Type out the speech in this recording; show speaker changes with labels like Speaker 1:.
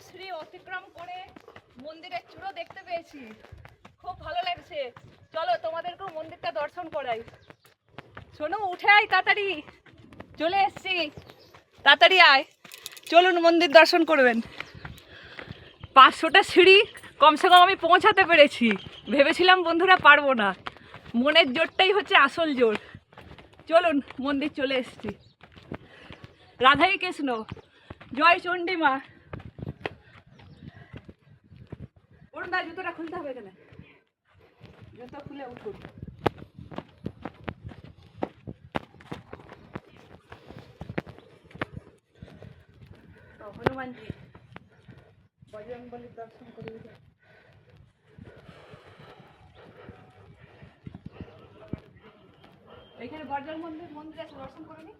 Speaker 1: সিঁড়ি অতিক্রম করে মন্দিরের চূড়ো দেখতে পেয়েছি, খুব ভালো লাগছে। চলো তোমাদেরকেও মন্দিরটা দর্শন করাই। শোনো, উঠে আয় তাড়াতাড়ি, চলে এসছি, তাড়াতাড়ি আয়, চলুন মন্দির দর্শন করবেন। 500টা সিঁড়ি কমসে কম আমি পৌঁছাতে পেরেছি, ভেবেছিলাম বন্ধুরা পারবো না। মনের জোরটাই হচ্ছে আসল জোর। চলুন, মন্দির চলে এসছি। রাধাই কৃষ্ণ, জয় চণ্ডী মা। ওর না, জুতোটা খুলতে হবে এখানে, জুতো খুলে উঠুন। হনুমানজি, বজরংবলীর দর্শন করি। এখানে বজরং মন্দির আছে, দর্শন করে নি।